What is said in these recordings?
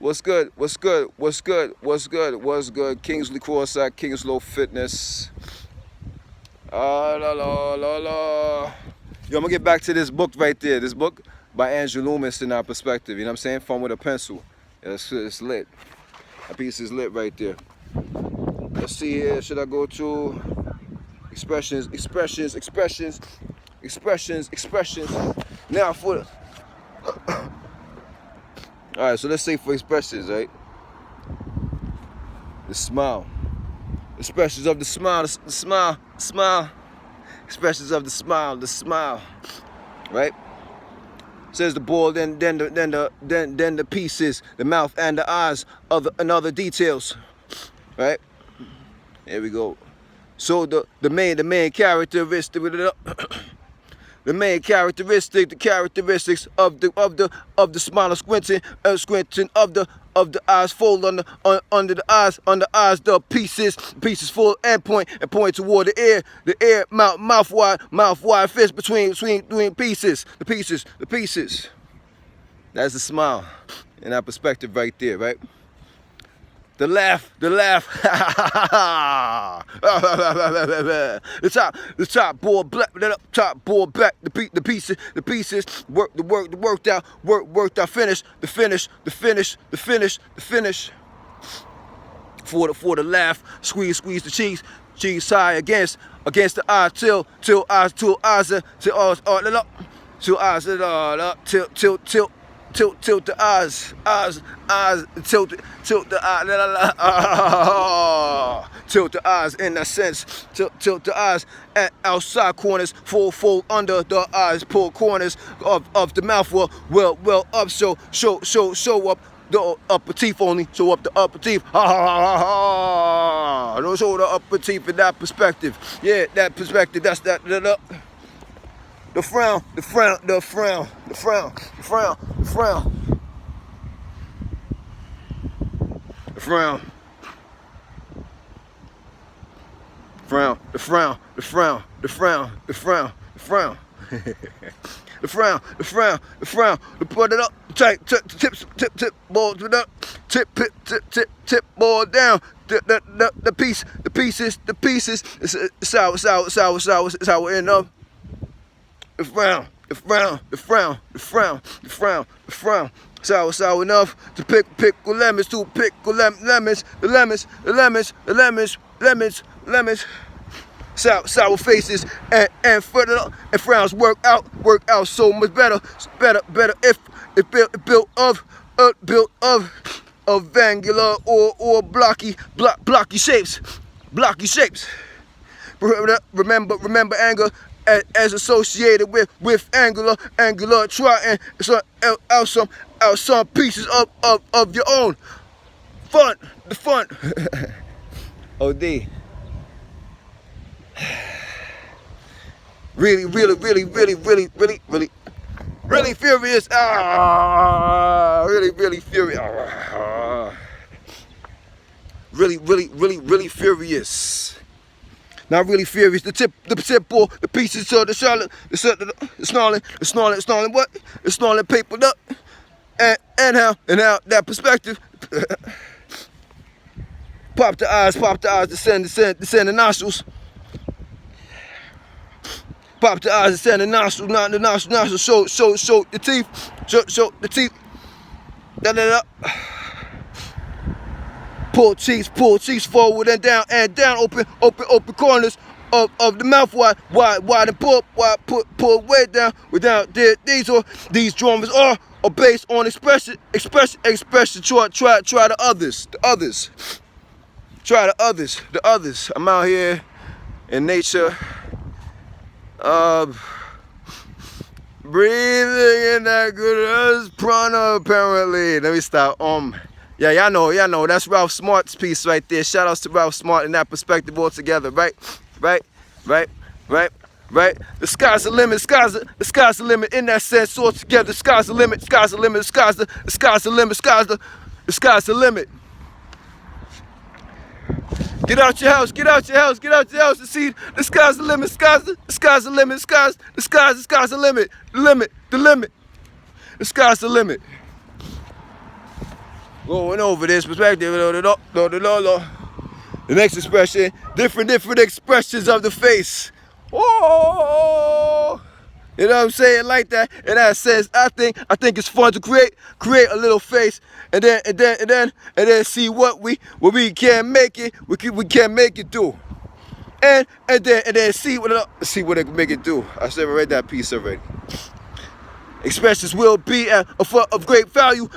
What's good? What's good? What's good? What's good? What's good? Kingsley Cross-Side, Kingslow Fitness. La la la la. Yo, I'm gonna get back to this book right there. This book by Andrew Loomis in our perspective. You know what I'm saying? Fun with a pencil. It's lit. That piece is lit right there. Let's see here. Should I go to expressions? Now for the alright, so let's say for expressions, right? The smile. Expressions of the smile, the smile. Expressions of the smile, right? Says the ball, then the pieces, the mouth and the eyes, and other details, right? Here we go. So the main characteristic, the main characteristic, the characteristics of the smile, squinting of the eyes, fold under the eyes, the pieces full and point toward the ear, mouth wide fist between pieces, the pieces. That's the smile in that perspective right there, right? The laugh, the top board black, top board back, the pieces, worked out finish, the finish. For the laugh, squeeze the cheeks high against the eye till eyes tilt the eyes tilt the eyes in that sense, tilt the eyes at outside corners, fold under the eyes, pull corners of the mouth well up, show up the upper teeth only, show up the upper teeth, don't show the upper teeth in that perspective, yeah, that perspective, that's that. The frown. Put it up, tight, tip, ball to the tip, ball down. The pieces. It's how we end up. The frown. Sour enough to pickle lemons, lemons. Sour faces and frowns work out so much better if built of angular or blocky shapes. Remember anger as associated with angular trying out some pieces of your own fun. OD. Really furious. Really furious. Really furious. Not really furious. The tip ball, the pieces of the charlotte, the snarling. What? The snarling papered up, and how that perspective. Pop the eyes, descend the nostrils. Pop the eyes, descend the nostrils, not the nostrils. Show the teeth, show the teeth. Da. Pull cheeks forward and down, open corners of the mouth wide and pull way down without these drawings are based on expression. Try the others. I'm out here in nature, breathing in that good prana apparently. Let me stop. Yeah, y'all know. That's Ralph Smart's piece right there. Shout outs to Ralph Smart in that perspective altogether, right? The sky's the limit. The sky's the limit in that sense altogether. The sky's the limit. The sky's the limit. Get out your house and see the sky's the limit. The limit. The sky's the limit. Going over this perspective. The next expression, different expressions of the face. Oh, you know what I'm saying? Like that. In that sense, I think it's fun to create a little face, and then see what we can make it. We can make it do. And then see what it can make it do. I said I read that piece already. Expressions will be of great value,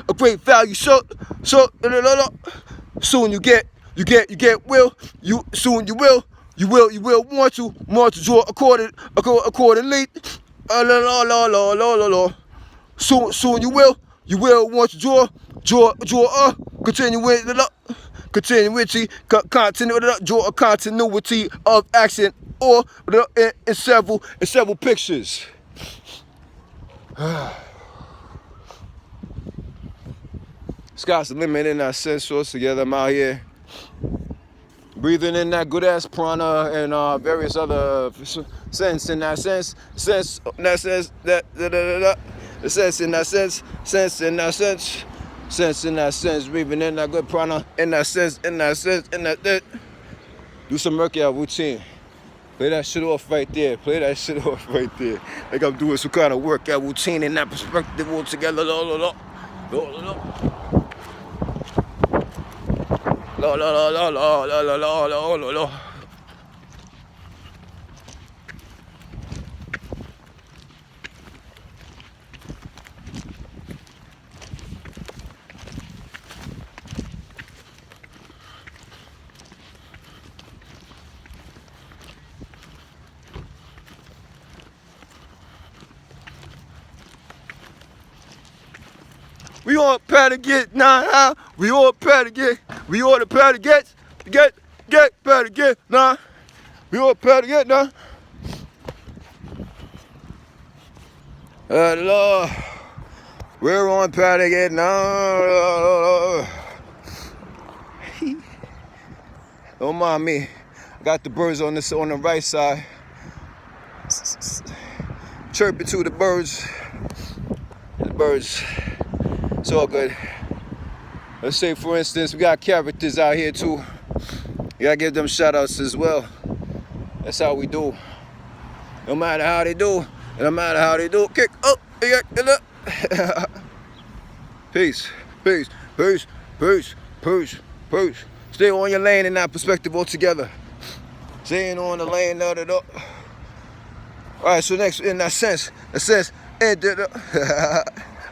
So soon you will want to draw accordingly. Soon you will want to draw continuity, draw a continuity of action or in several pictures. Sky's the limit in that sense. Source together, I'm out here breathing in that good ass prana and various other sense in that sense, breathing in that good prana in that sense. Do some workout routine. Play that shit off right there. Like I'm doing some kind of workout routine in that perspective altogether. We all better get nah. We all better get nah. We all better get nah. Lord, we're on better get nah. Don't mind me. I got the birds on the right side. Chirping to the birds. It's all good. Let's say, for instance, we got characters out here too. You gotta give them shout outs as well. That's how we do. No matter how they do, kick up. Peace. Stay on your lane in that perspective altogether. Staying on the lane, Alright, so next, in that sense,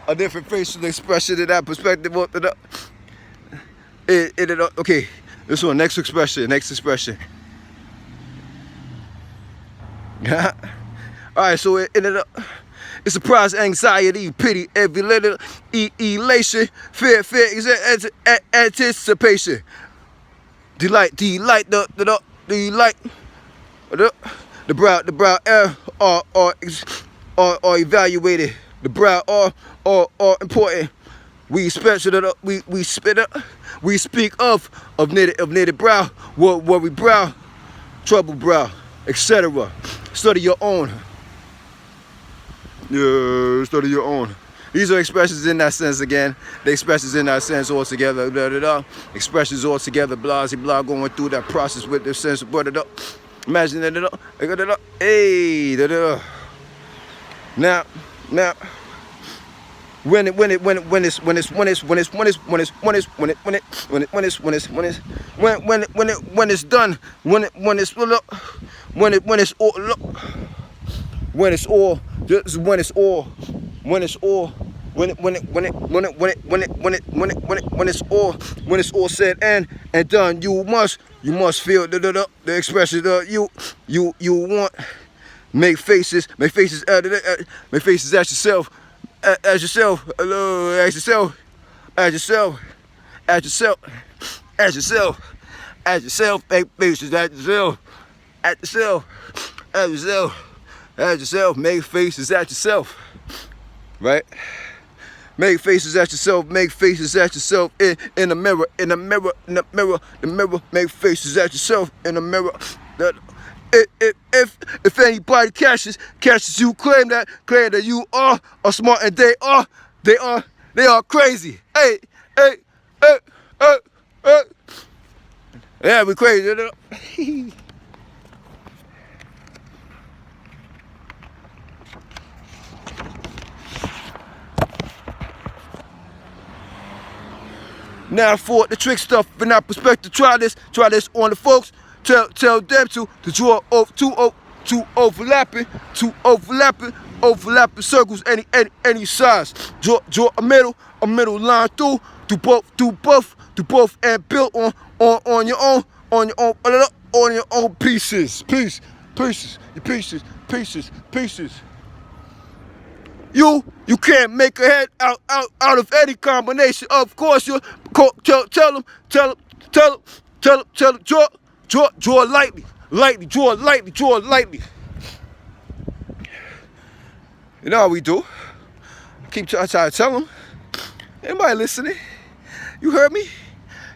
a different facial expression in that perspective. Okay, this one, next expression. Alright, so it's surprise, anxiety, pity, every little elation, fear, anticipation, delight, the brow are evaluated. The brow are important. We speak of knitted brow, worry brow, trouble brow, etc. Study your own. Yeah, study your own. These are expressions in that sense again. The expressions in that sense all together. Expressions all together. Blah, going through that process with the sense. Imagine that. Hey, now. When it's done, when it's all said and done, you must feel the expression that you want. Make faces at yourself. Ask yourself, make faces make faces at yourself, right? Make faces at yourself in the mirror, make faces at yourself in the mirror. That if anybody catches you, claim that you are smart and they are crazy. Hey, Yeah, we crazy. Now for the trick stuff in our perspective, try this on the folks. Tell them to draw overlapping circles any size. Draw a middle line through both and build on your own pieces. You can't make a head out of any combination. Of course, you tell them, draw lightly. You know how we do. Keep trying to tell them. Anybody listening? You heard me?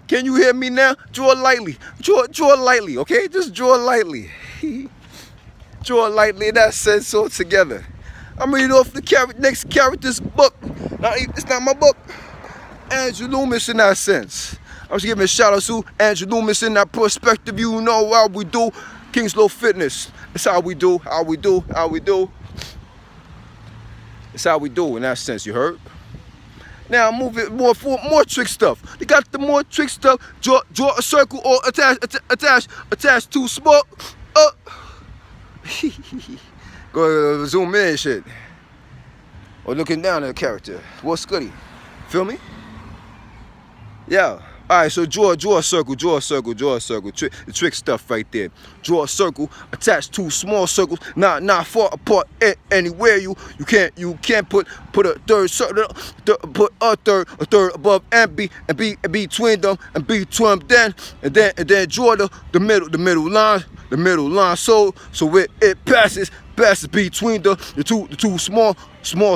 Can you hear me now? Draw lightly. Draw lightly, okay? Just draw lightly. Draw lightly in that sense all together. I'm reading off the next character's book. It's not my book. Andrew Loomis in that sense. I'm just giving a shout out to Andrew Loomis in that perspective. You know how we do. Kingslow Fitness. It's how we do. It's how we do in that sense, you heard? Now moving more trick stuff. They got the more trick stuff. Draw a circle or attach two small. Go zoom in and shit. Or looking down at the character. What's goody? Feel me? Yeah. Alright, so draw a circle. The trick stuff right there. Draw a circle, attach two small circles, not far apart anywhere you can't put a third circle, put a third above and be between them and then draw the middle line so it passes between the two small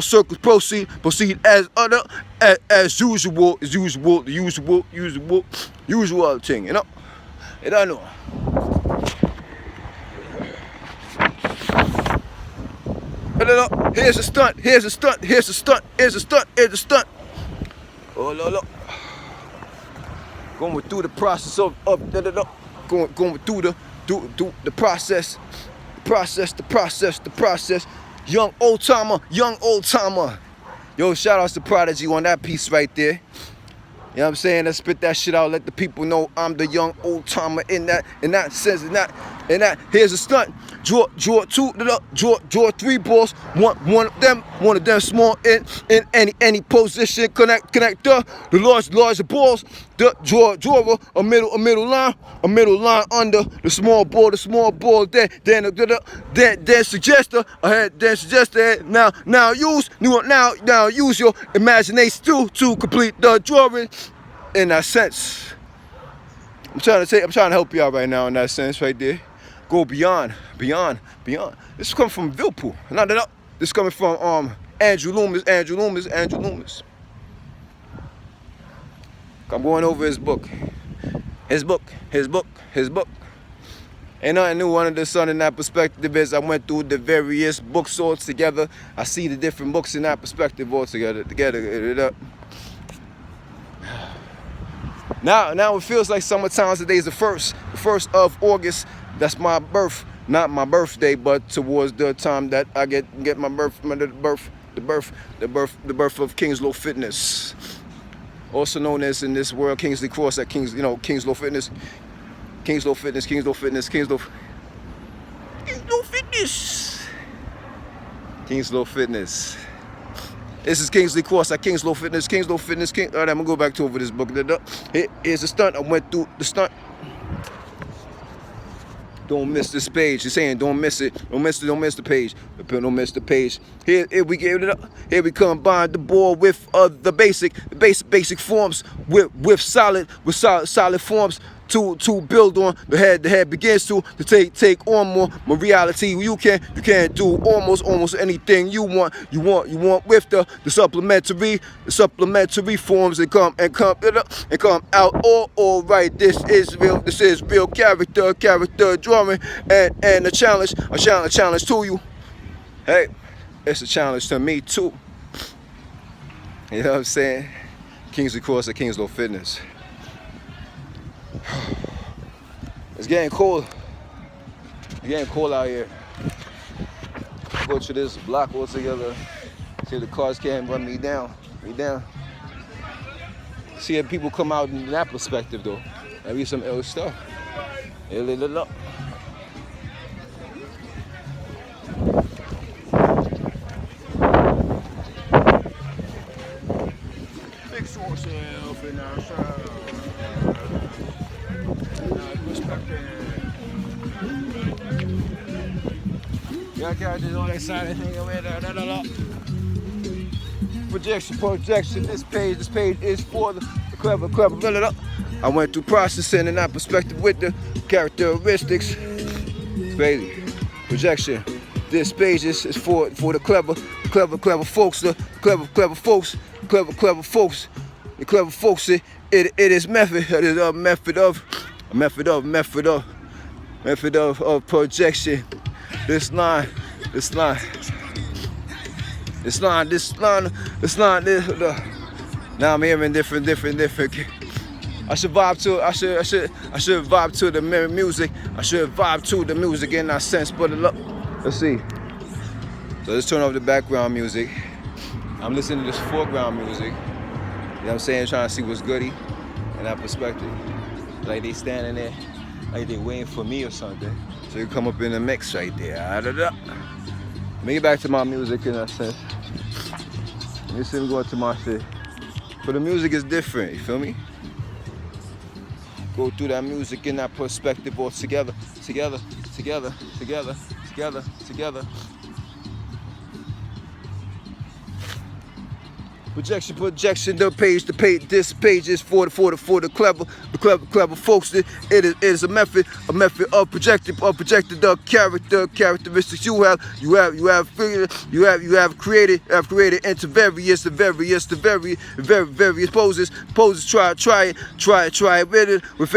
circles. Proceed as usual thing, you know. You don't know. Here's a stunt. Oh no. Going through the process of going through the process. The process. Young old timer. Yo, shout outs to Prodigy on that piece right there. You know what I'm saying? Let's spit that shit out. Let the people know I'm the young old timer in that sense. In that. Here's a stunt. Draw three balls. One of them small in any position. Connect the larger balls. Draw a middle line under the small ball. Then suggest ahead. Now use your imagination to complete the drawing. In that sense, I'm trying to help you out right now in that sense right there. Go beyond. This is coming from Vilpool. No. This is coming from Andrew Loomis. I'm going over his book. Ain't nothing new under the sun in that perspective. Is I went through the various books all together. I see the different books in that perspective all together. Now it feels like summertime. Today's the first of August. That's my birth, not my birthday, but towards the time that I get my birth, the birth of Kingslow Fitness, also known as in this world Kingsley Cross at Kingslow Fitness. This is Kingsley Cross at Kingslow Fitness. All right, I'm gonna go back to over this book. Here's a stunt. I went through the stunt. Don't miss this page. You're saying don't miss it. Don't miss the page. Don't miss the page. Here we give it up. Here we combine the ball with the basic forms with solid forms to build on. The head begins to take on more reality. You can do almost anything you want with the supplementary forms and come out all right. This is real character drawing and a challenge to you. Hey, it's a challenge to me too. You know what I'm saying? Kingsley Cross at Kingslow Fitness. It's getting cold. It's getting cold out here. Go to this block altogether. See if the cars can't run me down. See if people come out in that perspective though. That'd be some ill stuff. Ill. Fix yourself in our side. Y'all got this all that silent thing over there. Projection. This page is for the clever. I went through processing and that perspective with the characteristics. It's crazy. Projection. This page is for the clever folks. The clever folks. The clever folks. It is method. It is a method of projection. This line. Now I'm hearing different. I should vibe to the music. I should vibe to the music in that sense. But let's see. So let's turn off the background music. I'm listening to this foreground music. You know what I'm saying? Trying to see what's goody in that perspective. Like they standing there, like they waiting for me or something. So you come up in the mix right there. Let me get back to my music in that sense. Let me see me going to my shit. But the music is different, you feel me? Go through that music in that perspective all together. Projection, this page is for the clever folks. It is a method of projecting the characteristics you have created into various poses. Try it with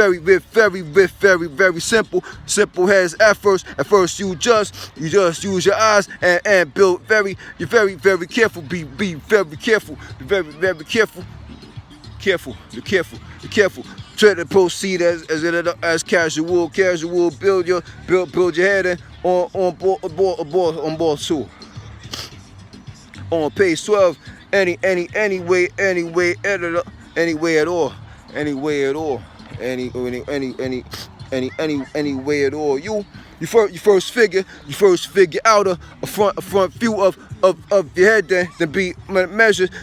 very simple heads at first. You just use your eyes and build very careful. Be very careful. Be very careful. Try to proceed as casual. Build your head in on board 2. On page 12, any way at all. You first figure out a front view of your head, then be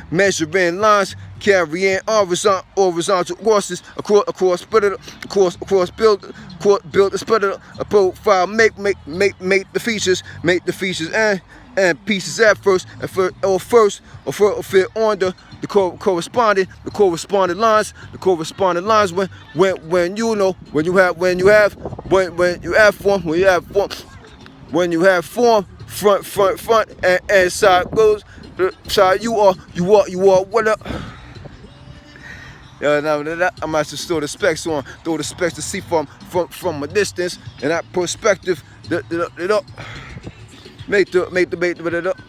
measuring lines, carrying horizontal courses across build a profile, make the features and pieces at first or fit on the corresponding lines. The corresponding lines when you have form front and side goes side you are what up. I'm about to throw the specs to see from a distance and that perspective. Make the up.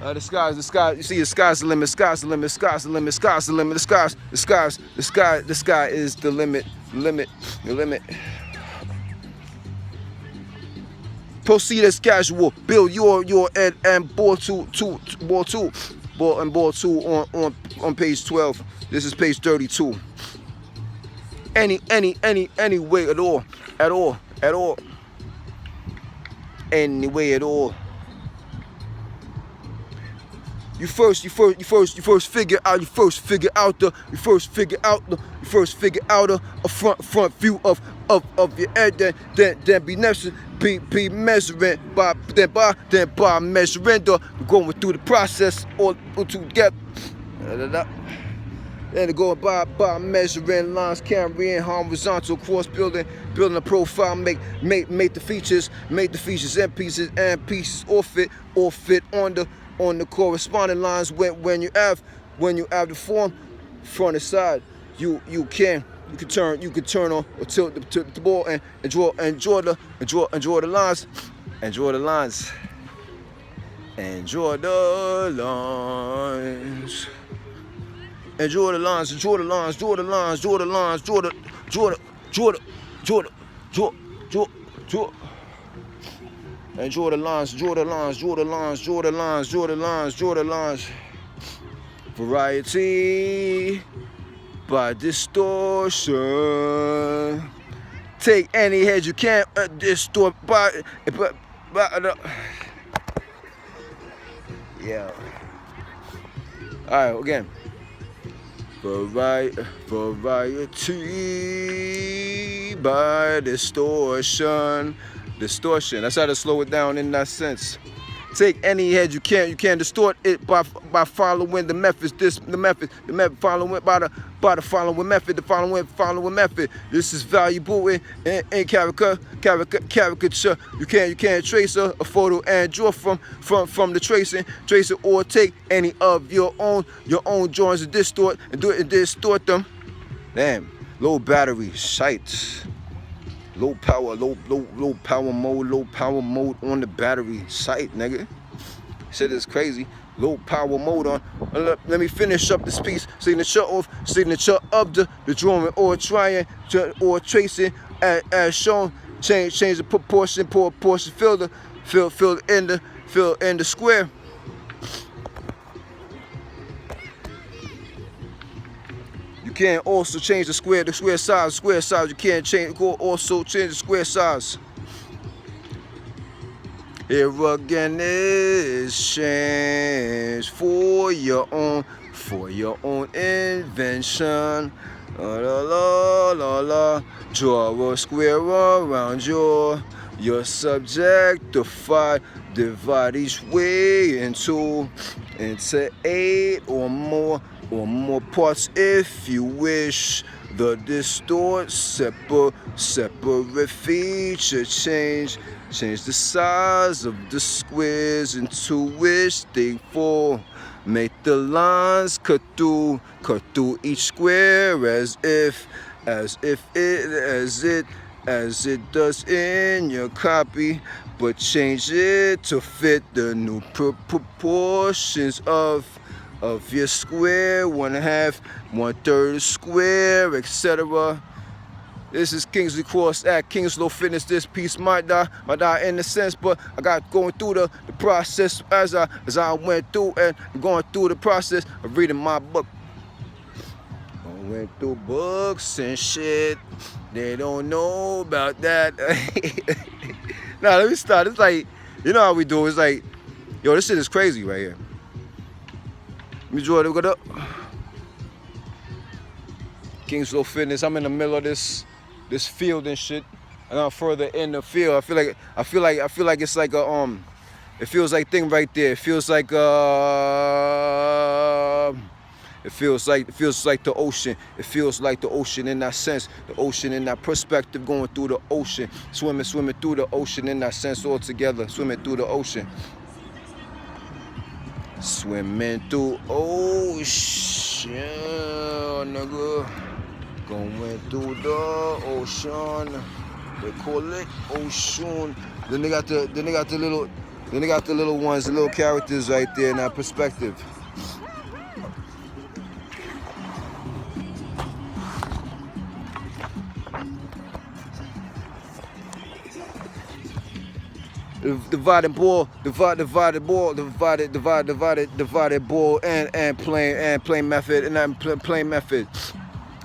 The sky. You see, the sky's the limit. The sky is the limit. Proceed as casual. Build your and board two on page 12. This is page 32. Any way at all. Any way at all. You first figure out a front view of your head, then be measuring by measuring going through the process all together. Then going by measuring lines, carrying horizontal course, building a profile, make the features and pieces all fit on the corresponding lines. When you have the form front and side, you can turn on or tilt the ball and draw the lines. And draw the lines. and draw the lines, draw the lines, draw the lines, draw the lines, draw the, draw the, draw the, draw the, draw, draw, draw. And draw the lines, draw the lines, draw the lines, draw the lines, draw the lines, draw the lines. Variety by distortion. Take any head you can distort by yeah. Alright, again. Variety by distortion. Distortion. That's how to slow it down in that sense. Take any head you can distort it by following the methods. The method following by the following method. The following method. This is valuable in caricature. You can't trace a photo and draw from the tracing or take any of your own drawings and distort them. Damn, low battery, shite. Low power mode on the battery site, nigga. Shit is crazy. Low power mode on. Let me finish up this piece. Signature of the drawing or trying to or tracing as shown. Change the proportion. Fill in the square. You can also change the square size. You can't also change the square size. Here again is change for your own invention. La la la la. Draw a square around your subject. Divide each way into 8 or more parts if you wish. The distort separate feature change the size of the squares into which they fall. Make the lines cut through each square as it does in your copy, but change it to fit the new proportions of your square, 1/2, 1/3 square, etc. This is Kingsley Cross at Kingslow Fitness. This piece might die in a sense, but I got going through the process as I went through and going through the process of reading my book. I went through books and shit. They don't know about that. Now let me start. It's like, you know how we do. It's like, yo, this shit is crazy right here. Let me draw it up. Kingslow Fitness. I'm in the middle of this field and shit. And I'm further in the field. I feel like it's like a it feels like thing right there. It feels like the ocean. It feels like the ocean in that sense. The ocean in that perspective, going through the ocean, swimming through the ocean in that sense altogether. Swimming through the ocean. Swimming through ocean, nigga. Going through the ocean. They call it ocean. Then they got the little ones, the little characters right there in that perspective. Divided ball, and plain method.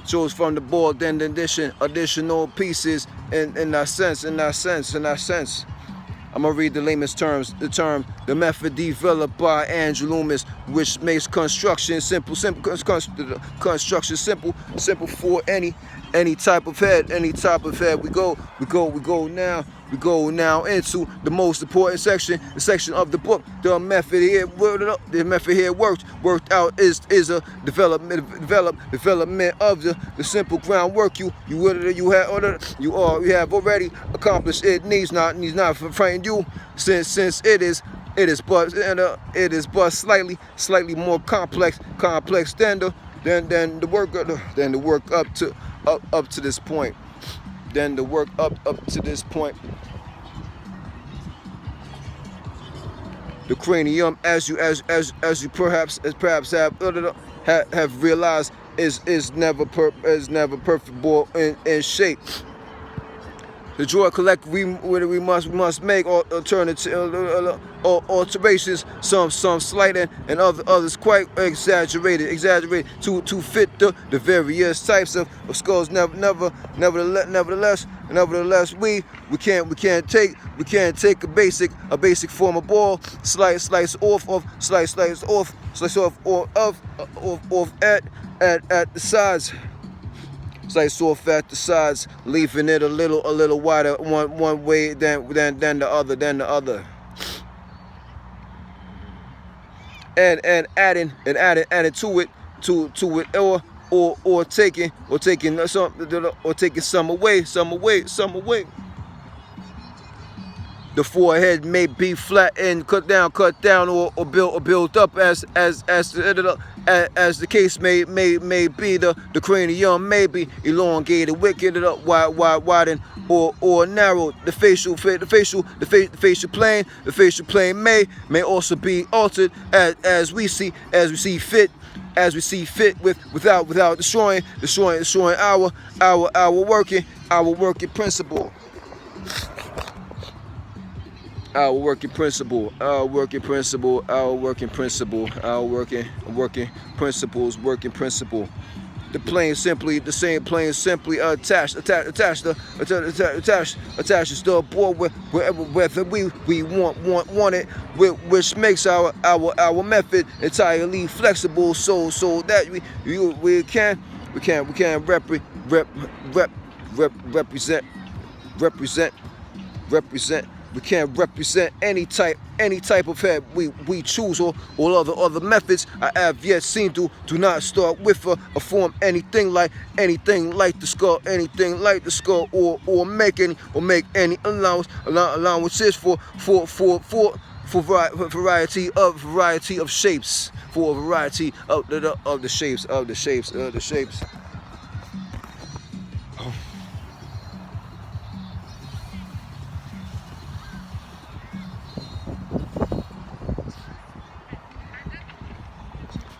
Chose from the ball, then additional pieces in that sense. I'm gonna read the layman's terms. The method developed by Andrew Loomis, which makes construction simple for any type of head. We go now into the most important section, the section of the book. The method here worked out is a development of the simple groundwork you have already accomplished. It needs not frighten you, since it is but slightly more complex than the work up to this point. The cranium, as you perhaps have have realized is never perfect ball in shape. The draw collect we must make alterations, some slight and others quite exaggerated to fit the various types of skulls. Nevertheless, we can't take a basic form of ball, slice off at the sides. Slice off at the sides, leaving it a little wider one way than the other. And adding to it or taking some away. The forehead may be flat and cut down, or built up as the case may be. The cranium may be elongated, wicked up, widened, or narrowed. The facial plane may also be altered as we see fit. Without destroying our working principle. Our working principles, The plain simply attached to a board whether we want it, which makes our method entirely flexible, so that we can represent. We can't represent any type of head we choose, or other methods I have yet seen do not start with a form anything like the skull, or make any allowances for variety of shapes, for a variety of the shapes.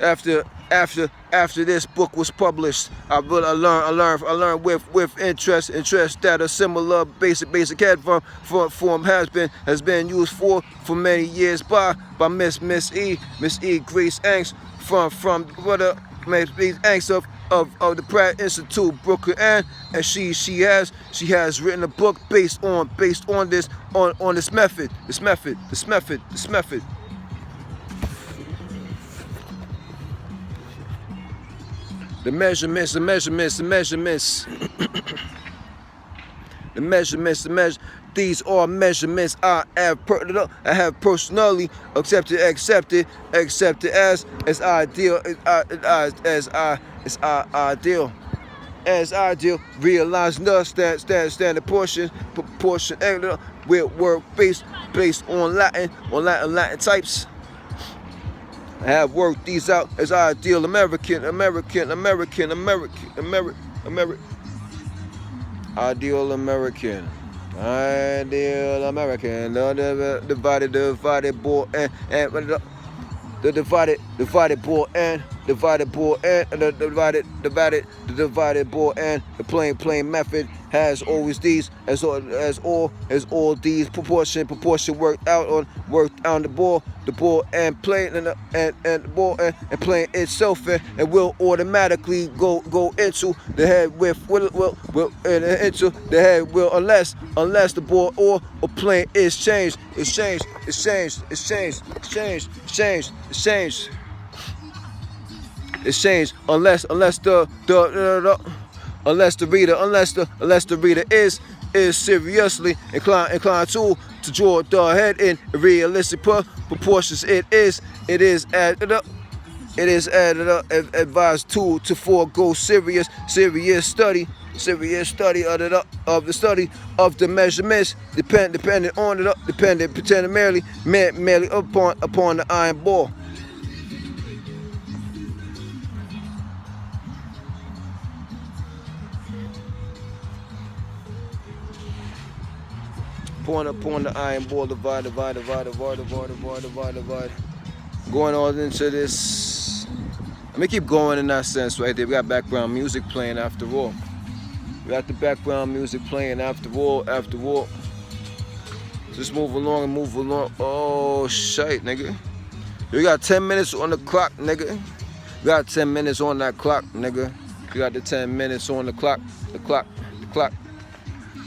After this book was published, I learned with interest that a similar basic head form has been used for many years by Miss E Grace Angst from Miss Angst of the Pratt Institute, Brooklyn, and she has written a book based on this method. The measurements. These are measurements I have personally accepted as ideal. Realizing thus that standard proportion will work based on Latin types. I have worked these out as ideal American. Ideal American. Divided board and the divided board and the divided board and the plain method has always these as all these proportion worked out on the ball and playing and the ball and playing itself and will automatically go into the head into the head unless the ball or plane is changed. It's changed. Unless the reader is seriously inclined to draw the head in realistic proportions. It is added up. Advised to forego serious study of the measurements, dependent merely upon the iron ball. Upon the iron ball, divide. Going on into this Let me keep going in that sense right there. We got background music playing after all. We got the background music playing after all. Just move along and move along. Oh, shit, nigga. We got 10 minutes on the clock, nigga. We got 10 minutes on that clock, nigga. We got the 10 minutes on the clock.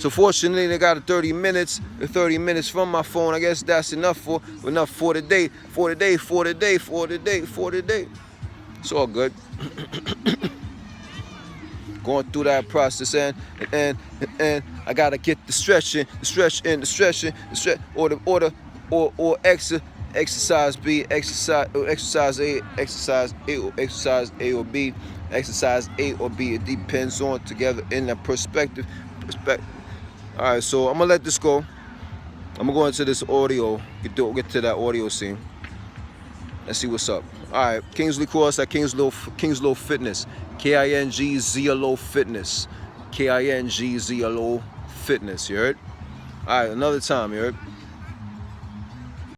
So fortunately, they got 30 minutes. The 30 minutes from my phone. I guess that's enough for the day. It's all good. Going through that process and I gotta get the stretch, or exercise B, exercise A, exercise A or B, exercise A or B. It depends on together in that perspective. All right, so I'm gonna let this go. I'm gonna go into this audio. Get to that audio scene. Let's see what's up. All right, Kingsley Cross at Kingslow Fitness. KINGZLO Fitness. KINGZLO Fitness. You heard? All right, another time. You heard?